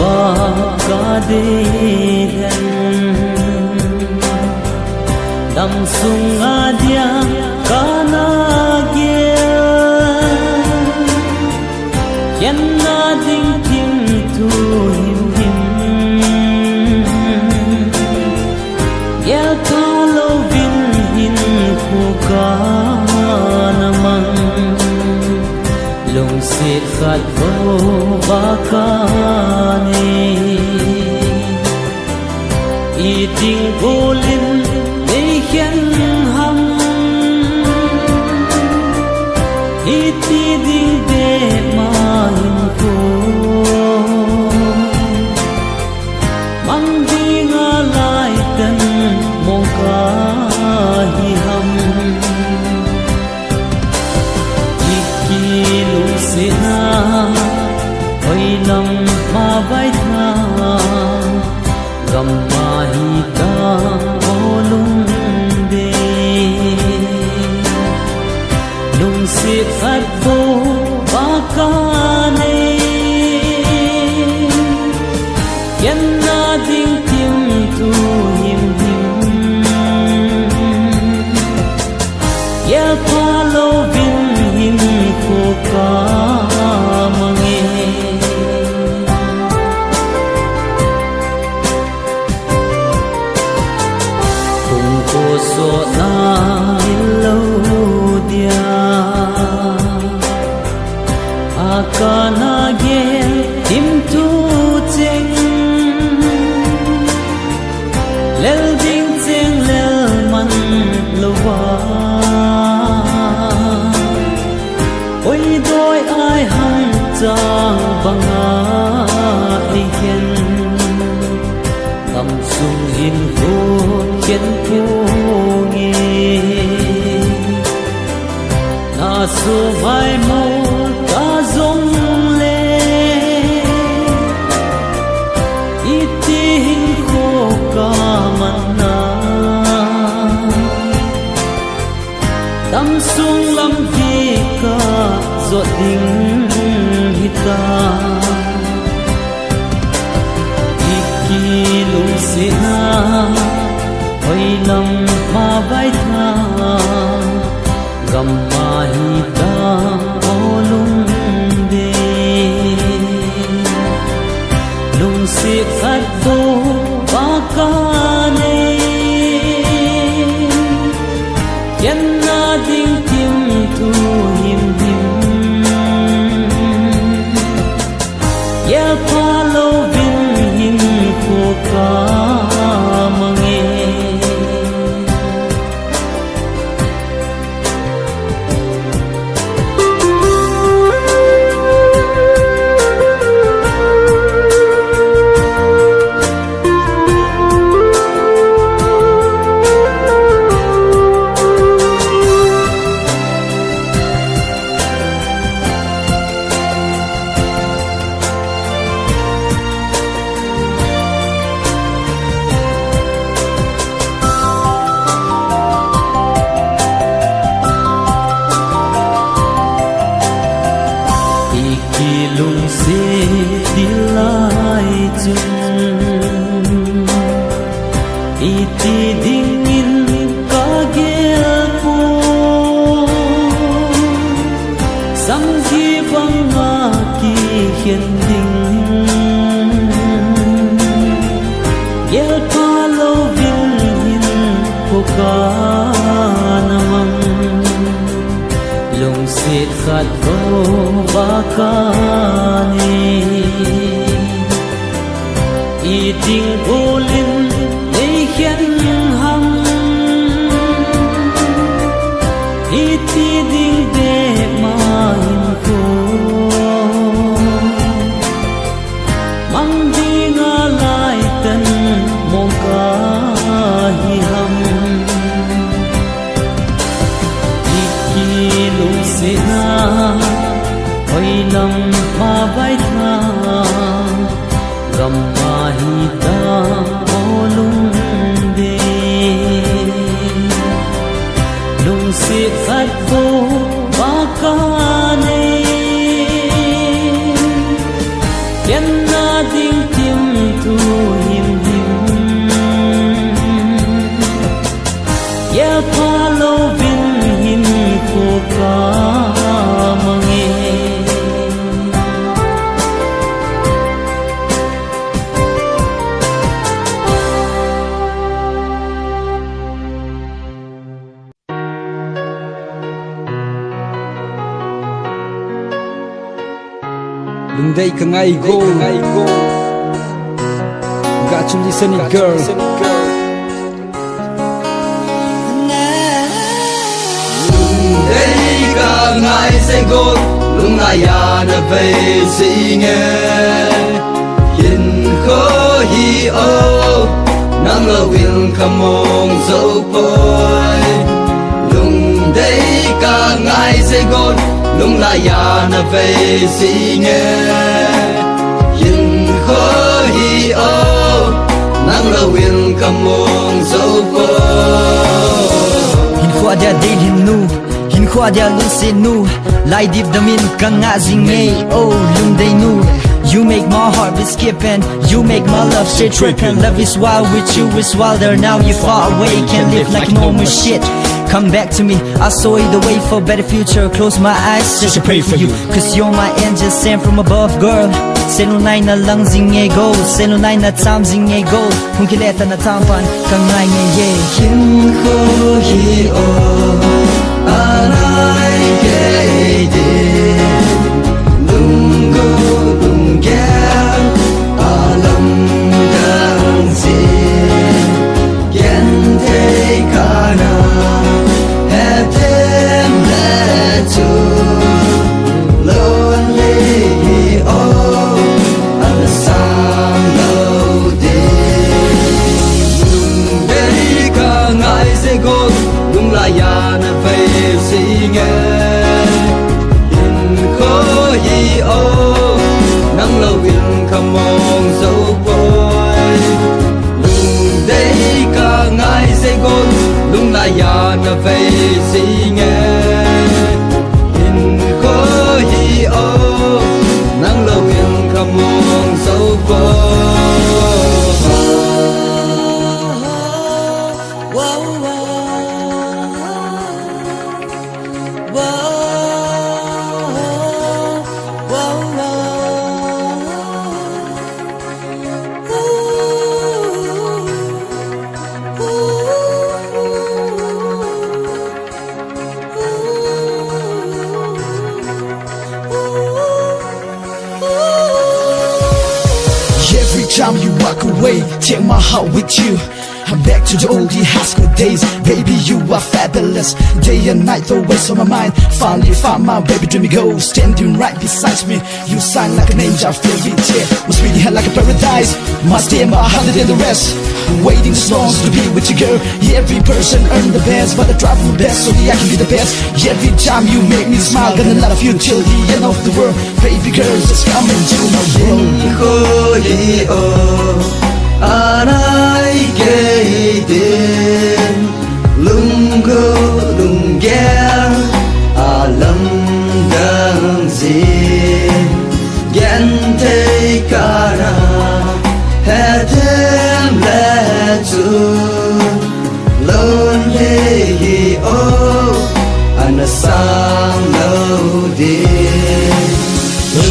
ba ca đê đầm sung a dia ca na gia yen na ding kim tu him him ya ca lo vin hin khu ca na mang lung sit khat vô ba ca ni y ting cô linh để khen hằng y ti ding để mà hình cô mang đi ngã lại tân mong ca hi hầm y ki lung sit na oi nam ma vai tha gam ma hi ta lung de lung sit khat vô ba ca nei yen na ding tim tu him him ya pa lo vin hin ko ka mange so na lo dia akana ge tim tu cheng lel ding cheng lel man lo wa oi doi ai hang chang banga ai hen tâm sung hin vô chen phu na su vai mo ta zong le iti hin ko ka mana tâm sung lam ki ka zo ding hita iki lung se na oi nam ma vai tha gam ma hi ta lung de lung sit khat vô ba ca nei yen na ding tim tu him him ya pa lo vin hin ko ka mange lung se đi lai chung iti ding in ka ge po sang ki bang ma ki hiền ding yel pa lo vin hin ko ka namang lung sit khat vô ba ca ni y ting cô linh để khen hằng y ti ding để mà hình cô mang đi ngã lại tân mong ca hi hầm iki lung se na oi nam ma vai tha gam ma hi ta lung de lung sit khat vô ba ca nei yen na ding hiểm hiểm ya pha lâu vinh hin khô ca mà nghe Lung day ka ngay go got you listening girl Lung day ka ngay say go lung ya na về si nghe yin khó hi ô nang lo will come on so boy lung day ka ngay say go lung ya na về si nghe yin khó hi ô nang lo will come on so boy hin khoa dia din hin nu hin khoa dia lu se nu lai dip damin kang nga zing ngay oh lung day nu. You make my heart be skipping, you make my love stay tripping. Love is wild with you, it's wilder. Now you're far away, can't live like normal shit. Come back to me, I saw you the way for a better future. Close my eyes just to pray for you, cause you're my angel sent from above, girl. Senunay na lang zingay go, senunay na tam zingay go. Kung kileta na tampan, kang ngay ngay Yin ko hi o anay kay din lunggo lunggen alam dang zin gen te kana hetem le tu lonely o an sang lo go lung la ya na ve si nghe in khó hi o nang lo in come on so boy lung day ka ngai se go lung la ya na ve si nghe in khó hi o nang lo in come on so boy Every time you walk away, take my heart with you. I'm back to the old high school days. Baby, you are fabulous. Day and night, always on my mind. Finally found my baby, dreamy girl standing right beside me. You shine like an angel, feel me tear. Must really have like a paradise. Must stay my harder than the rest. Waiting so long to be with you, girl. Every person earn the best, but I try for the best so that I can be the best. Every time you make me smile, gonna love you till the end of the world. Baby girl, just come into my world. Anay kay din lunggo lunggen alam dang zin gen te kana hetem le tu lonely oh anasang lo din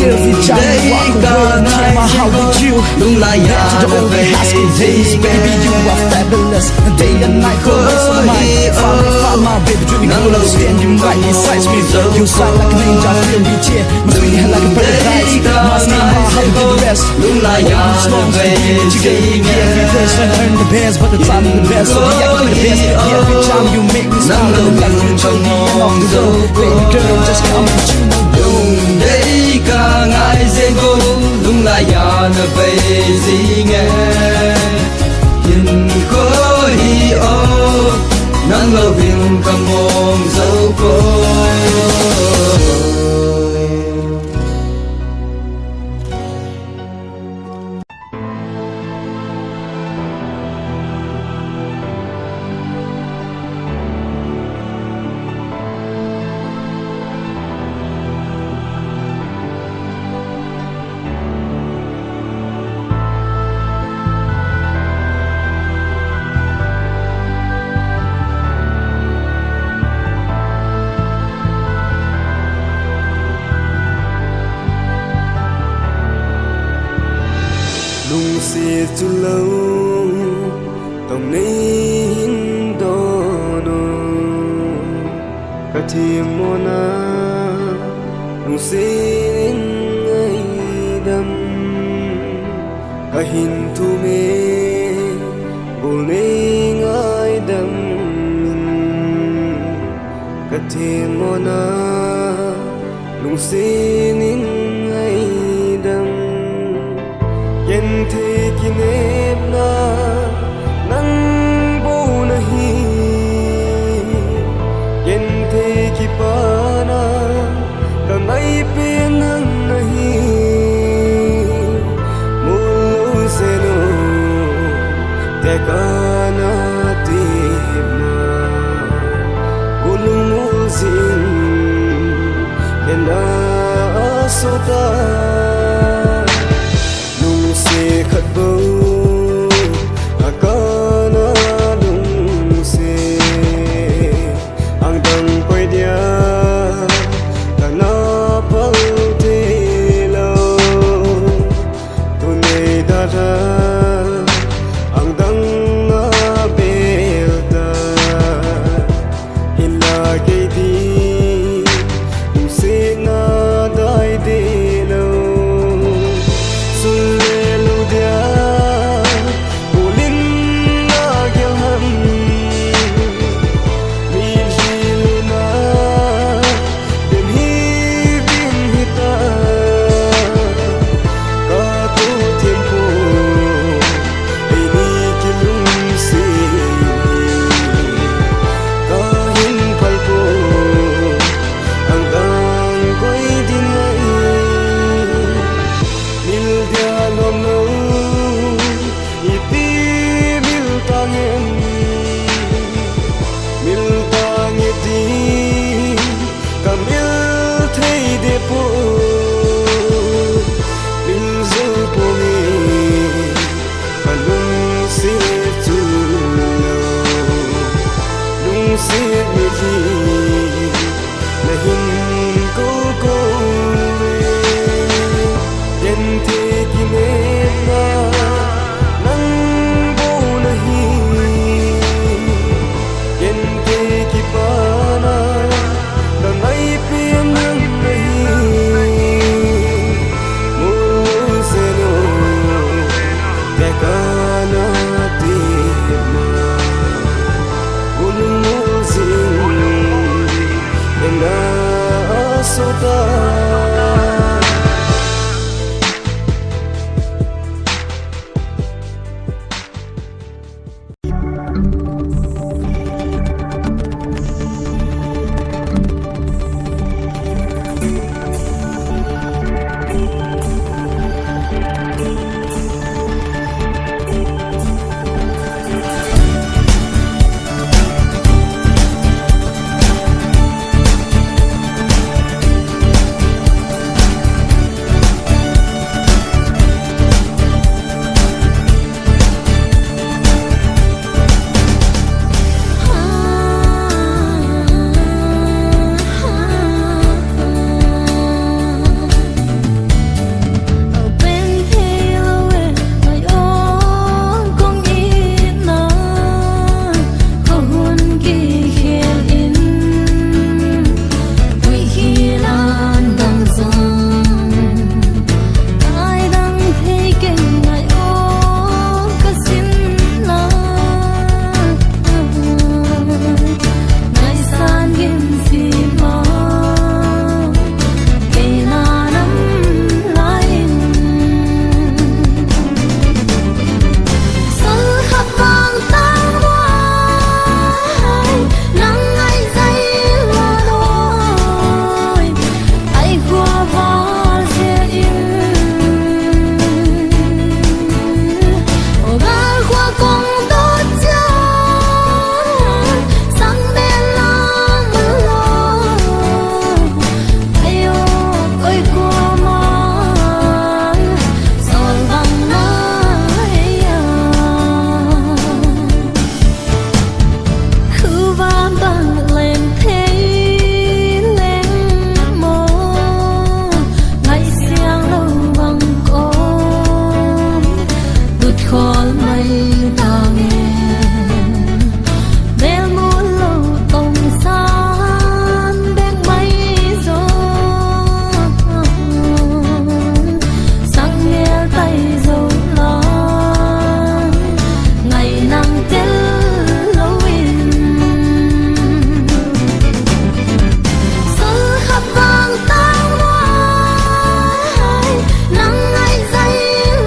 Every time you walk away, take my heart with you. Back to the old high school days. Baby, you are fabulous. Day and night, always on my mind. Finally found my baby, dreaming girl standing right beside me. You shine like an angel, feel me tear. Must be like a paradise. Must be my heart with the rest. Waiting so long to be with you, girl. Every person earn the best, but the time is the best, so the I can be the best. Every time you make me smile, I love you till the end of the world. Baby girl, just come into my world. Day ka ngai se go lung la ya na ve si nghe yin ko hi o nang lo vin come on so boy lung si chu lâu tông nín đô nô cả thiềm mô na lung xin ngay đâm cả hình thu mê bồ ní ngay đâm cả thiềm mô na lung xin ngay đâm yen thi kinep na nang bo nahi yen thi ki pa na ka mai pe nang nahi mulu se no te ka na ti na gulung mul sin yen na so ta se khát bầu akana lung se ang dang quay dia kana pal te lo tu nei da ra ang dang na bel da illa ke di lung se na dai de lo đút khó mây ta nghe bé muốn lâu tông san bên mây gió sang nghe tay dấu lan ngày nắng tên lâu in sự khắp vàng tang ngoài nắng ngày dây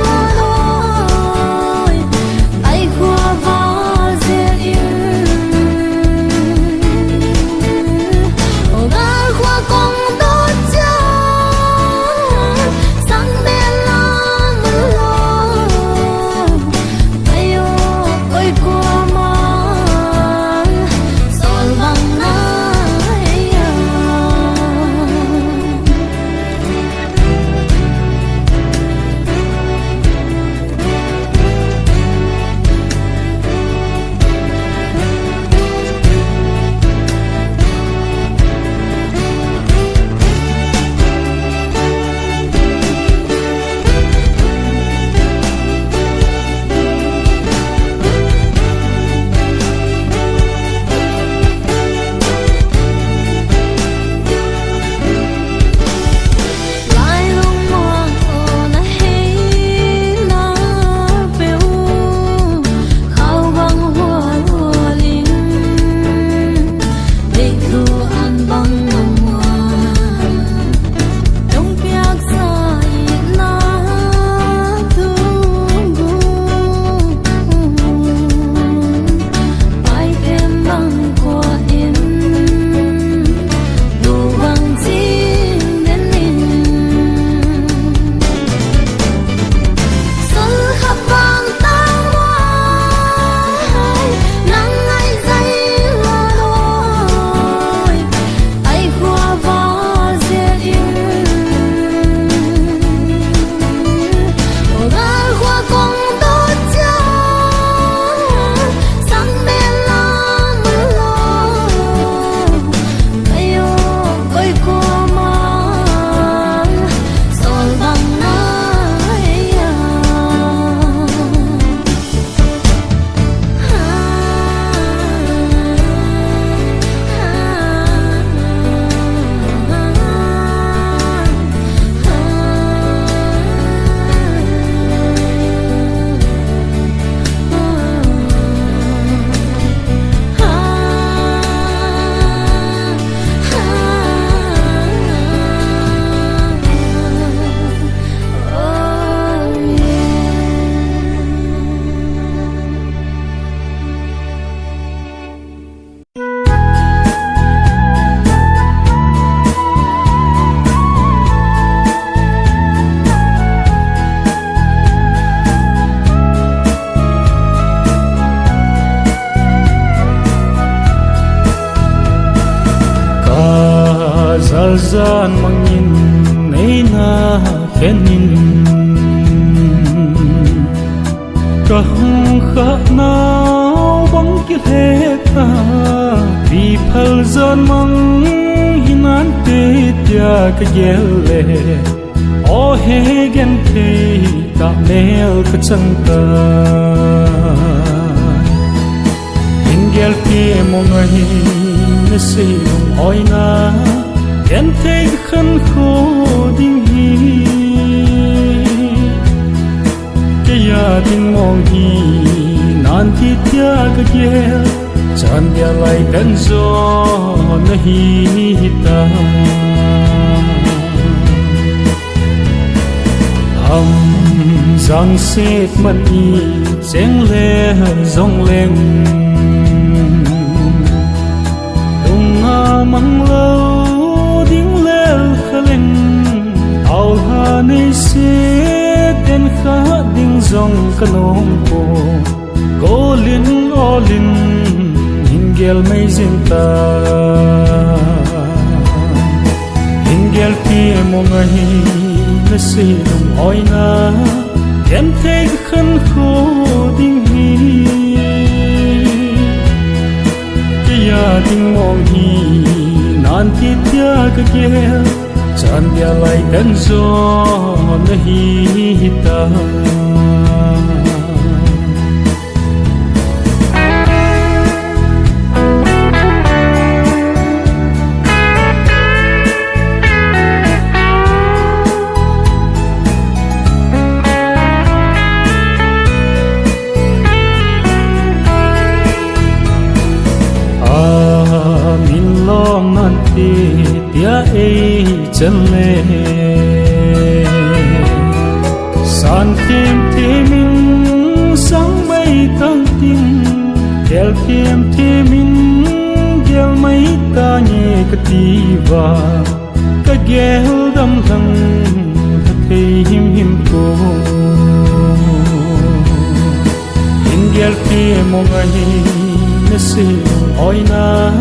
hoa đôi tay khoa vó dễ yêu ô gà khoa con đốt cha sang bên lăng lo tay ô ôi qua mang sol vàng nai à lại lung mong ô na hei na bêu khao băng hoa hoa linh để thu an băng ngầm hoa đông piak sa na thu gu ai em băng qua in đủ băng chín đến in sự khắp vàng tang ngoài nắng ngày dây hoa đôi tay khoa vó dễ yêu ô gà khoa con đốt cha sang bên lăng lo tay ô ôi qua mang sol vàng nai à Cả giờ gian mang nhìn ấy na khen nhìn cả hăng khát nào bóng kia hết ta vì phật gian mang hinan tê tia cái lệ ô he gen tê ta nel cái chân ta Ingel pia mo ngai na si lung oi na gen te khan kho ding hi ke ya ding mong hi nan ti tia ka ye chan dia lai dan zo na hi ta giang xếp mất đi giang lê dòng lên đông nga mang lâu tiếng lê khá lên ao hà này xếp đến khá tiếng dòng cả nông cô linh o linh hình gel mây dinh ta hình gel pia mo ngai na si lung oi na em thấy khăn khô ding hi cái ya ding mong hi nan ti tia ka kia chan dia lai dan zo na hi ta chân lệ san thêm mình sáng mây tăng tim kéo thêm mình kéo mấy ta nhẹ cái tí và cái ghéo đâm thằng thật thấy him cô hình ghéo thêm một ngày nó sẽ oi na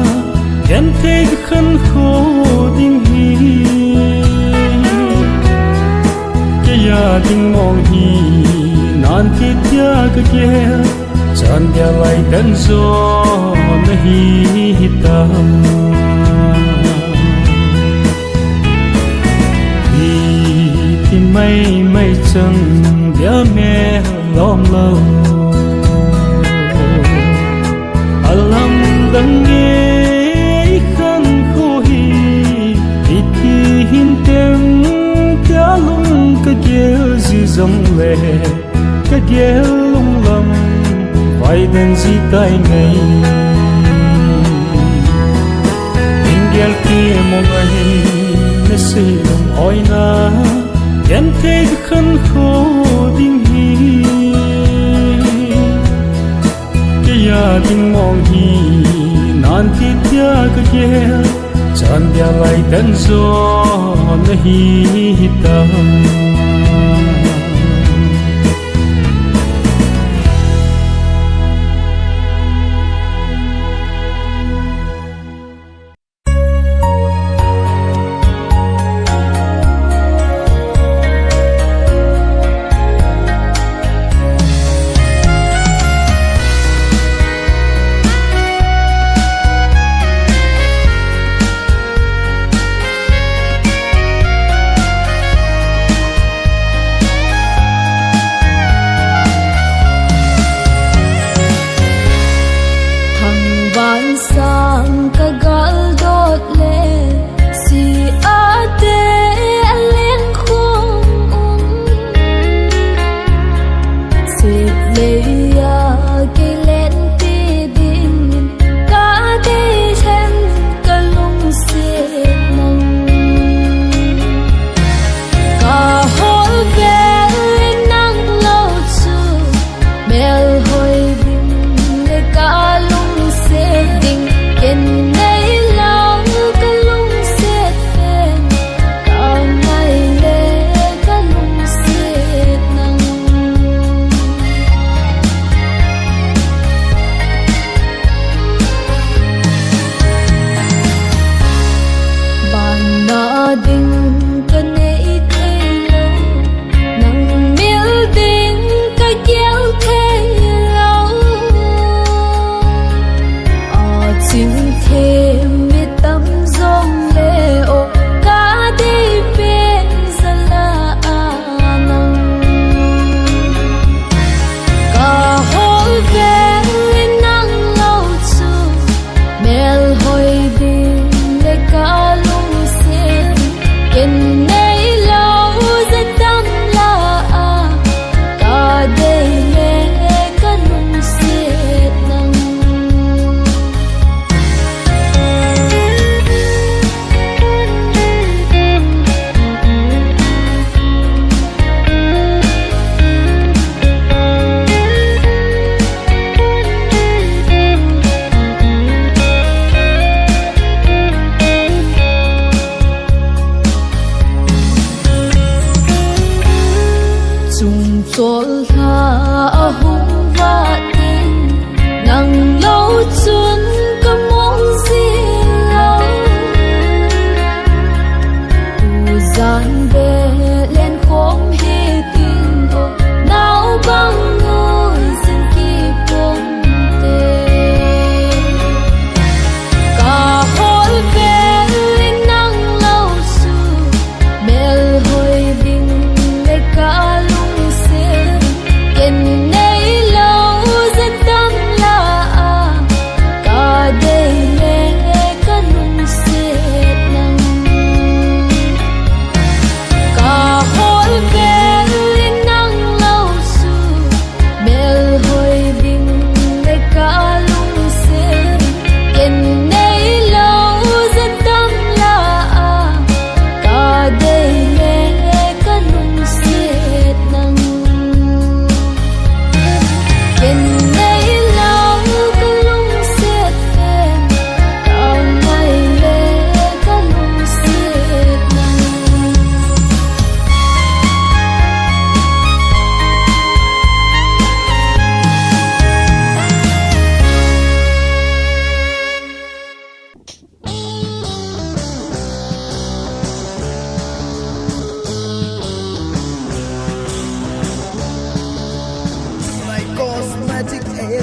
em thấy cái khăn khô đinh hi cái gia đình mong hi nan thiết gia cái kia chan dia lại đến gió nó hi ta thì mây chân dia mẹ lom lâu alam đắng nghe khăn khô hi thì hin tiếng cá lung cái kia gì dòng lệ cái kia lung lầm vai đến gì tay ngày hình ghé kia một ngày nó sẽ lòng oi na em thấy cái khăn khô đinh hi cái gia đình mong hi nan thiết gia cái kia chan dia lại đến gió nó hi ta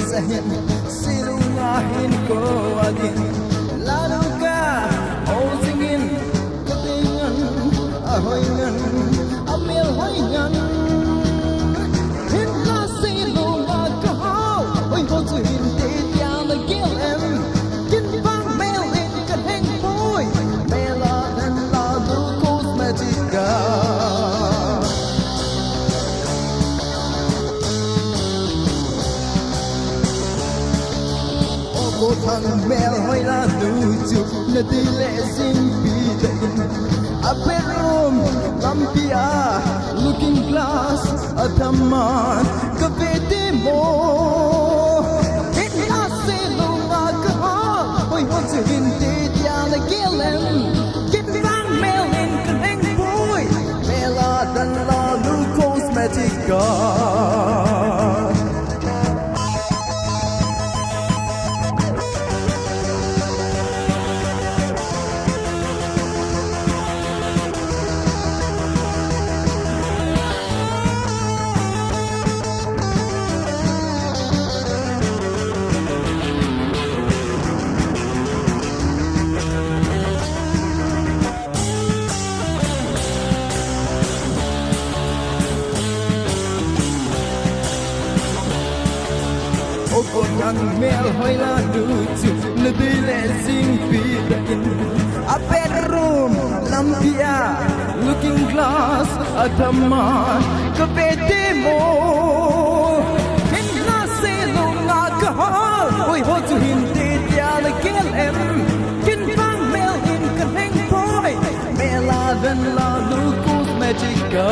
zahin silungahin ko agin lalo ka o singin katingan ahoyngan amil hoyngan hinla silunga kahaw oy ho zu hin te tiang la gil em kin bang mel in ka heng boy mela dan la du cosmetica thằng mèo hoi la đủ chụp na đi lệ xin bị đẩy a bedroom lampia looking glass a taman ka vete mo it na se lo ma ka hoi ho zu hin te dia la gelen get bang mel in ka heng boy mela dan la lu cosmetica thằng mèo hoi la đủ chụp na đi lệ xin bị đẩy a bedroom lampia looking glass a taman ka vete mo hin na se lo nga ka hoi ho zu hin te tia la gel em kin bang mel in ka heng boy mela dan la lu cosmetica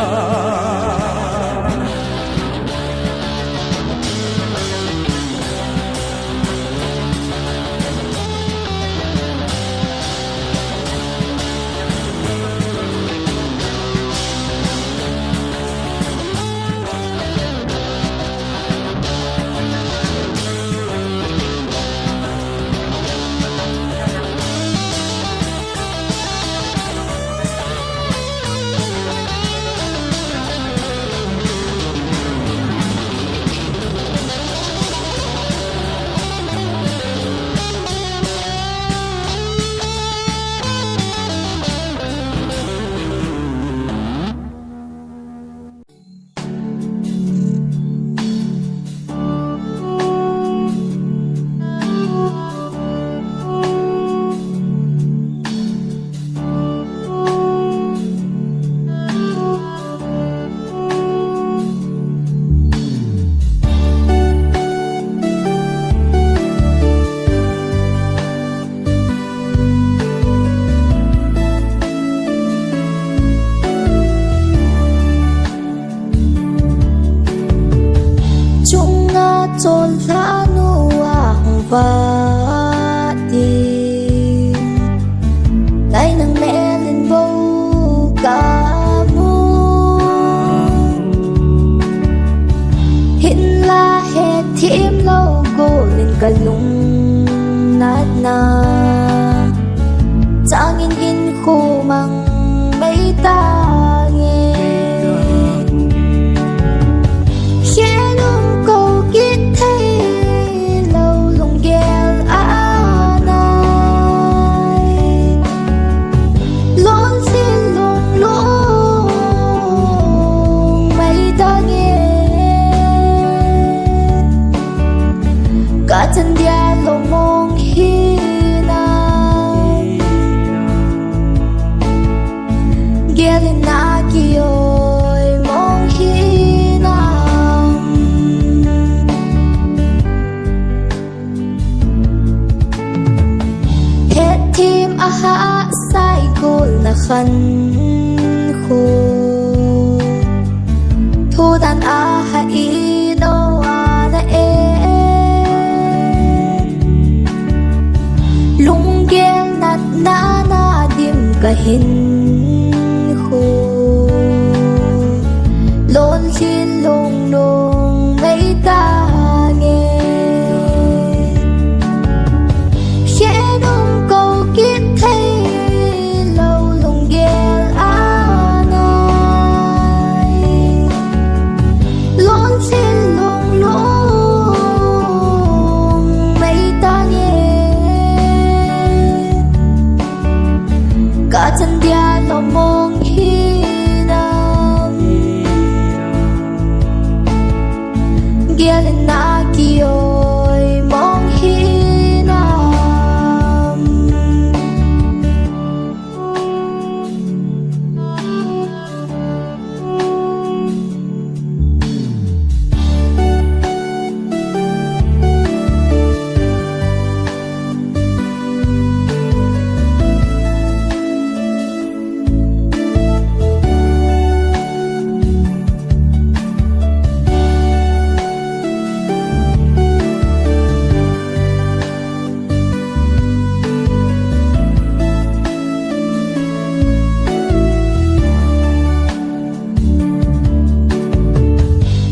na kioi mong hinam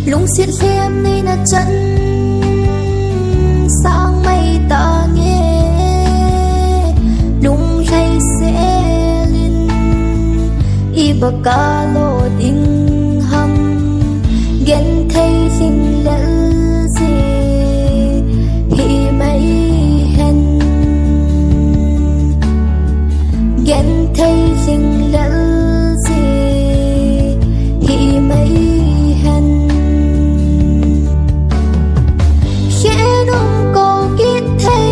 lung xiết xem ni na chân sang mây ta nghe lung hay sẽ linh y bạc ca lô đinh hầm ghen thấy sinh lỡ gì hi mấy hen ghen thấy sinh lỡ gì hi mấy hen khi nung cô kết thấy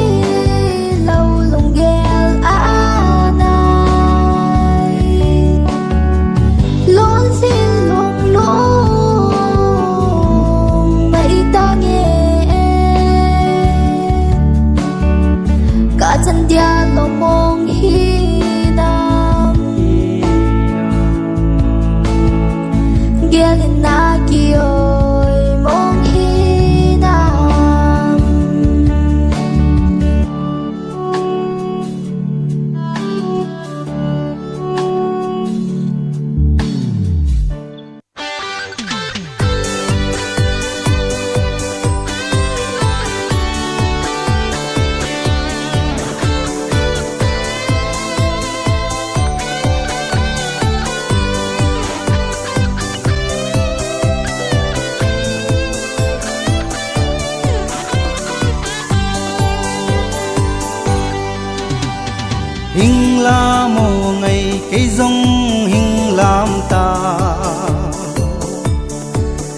lâu lòng ghel á này lón xin lòng lòng mấy ta nghe cả chân dia lo mong hi nam ghel na kioi mong hi nam hình la mồ ngày cây rong hình làm ta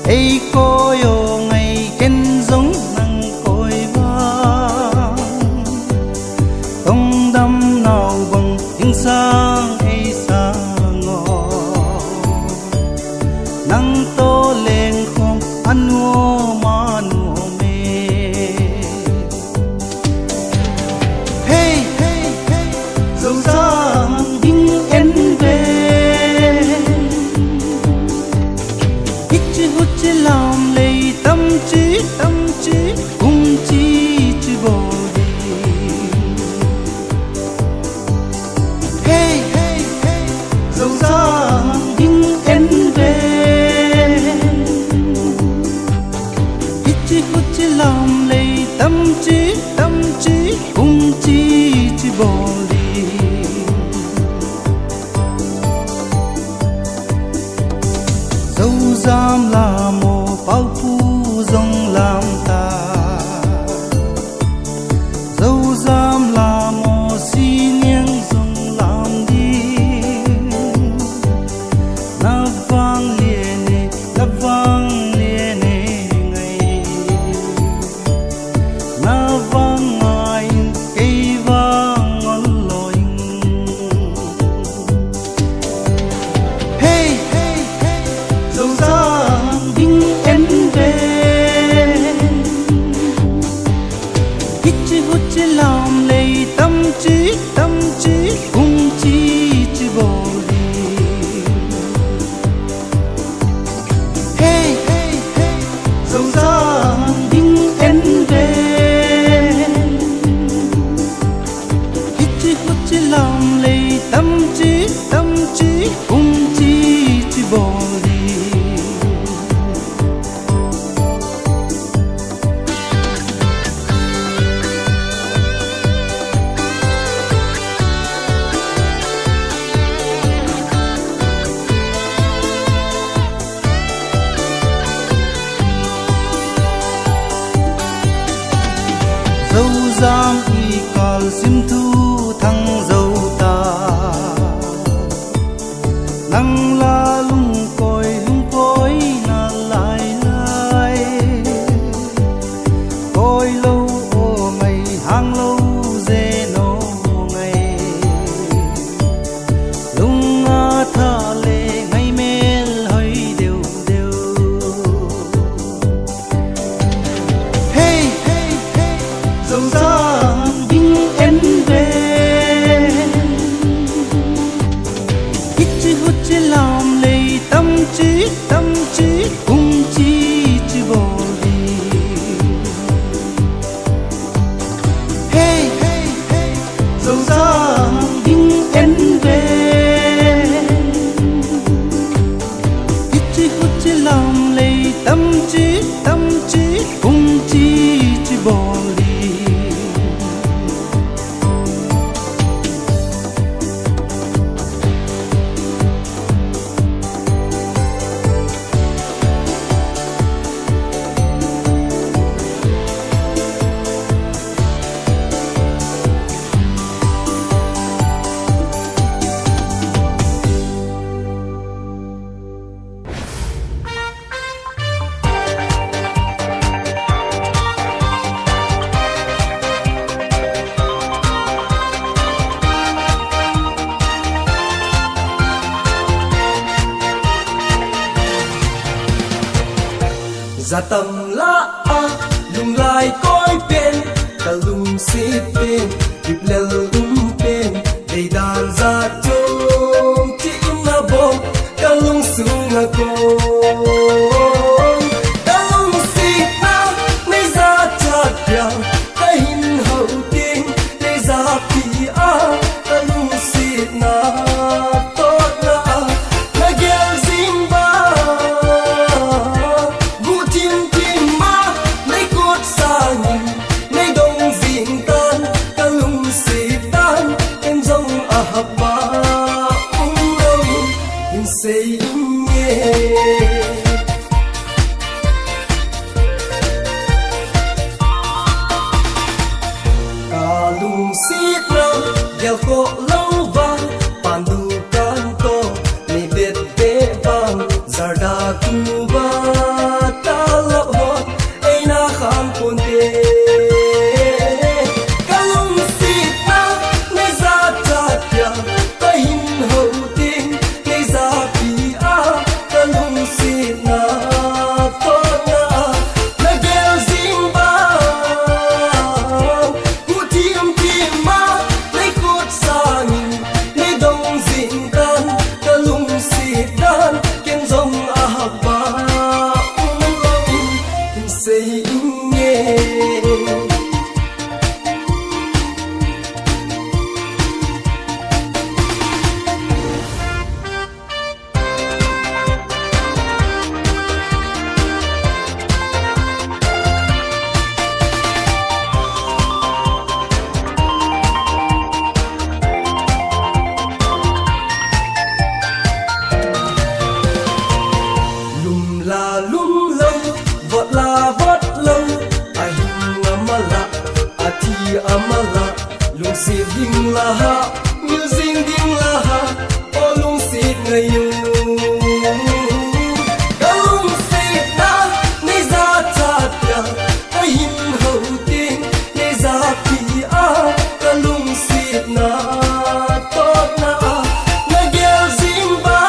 ấy cô yo ngày ken giống năng côi vang tông đâm nào bằng hình sang ấy sang ngò năng tô lên không ăn ngô mà ngô mê hey hey hey dẫu dàng hình em về hít chi hút chi làm lấy tâm trí cùng chi bồ đi hey hey hey dẫu dàng hình em về hít chi hút chi làm lấy tâm trí cùng chi bồ đi dẫu giam là mồ bao phu dòng làm ta dẫu giam là mồ xi niên dòng làm đi na vang liền ngày na vang ngày cây vang ngon lối hey hey hey dẫu dàng hình em về hít chi hút chi làm lấy tâm trí cùng chi bồ đi hey hey hey dẫu dàng hình em về hít chi hút chi làm lấy tâm trí cùng chi bồ đi dẫu giam y cào sim thu thăng dâu ta nắng la lung côi na lại ôi lâu ô ngày hàng lâu dê nô ngày lung thả lệ ngày mel hơi đều đều hey hey hey dòng dã vinh em về hít chi làm lệ tâm trí cùng chi vô đi hey hey hey dẫu ra vinh em về hít chi làm lệ tâm trí cùng chi vô đi Za tâm la lung lai coi pen ta lung si pen dip lel pen dei dan za chung ti na bo ka lung su na ko ka lung si na nei za cha pya ta hin hậu tin nei za pi a ka lung si na to na na gel zimba say yeah kalung sit na gel ko lâu vang pandu canto ni bet be vang zarda kuba ta lo hot ai na kham ponte kalung sit na ne za ta pya ta hin ho ting ne za pi a kalung sit na to na na gel zimba ku tim tim ma ne khot sang ne dong zin kan kalung sit dan ken zong a ba say yeah lum lâu vọt la vọt lâu ai hing amala ati amala lung si ding la ha music ding la ha o lung si ngayu kalung si na nei za cha pya ai hin ho ting nei za pi a kalung si na to na na gel zimba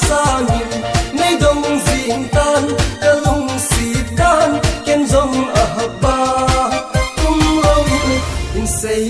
sangin nei dong zin tan kalung si dan ken zong a ba lo in say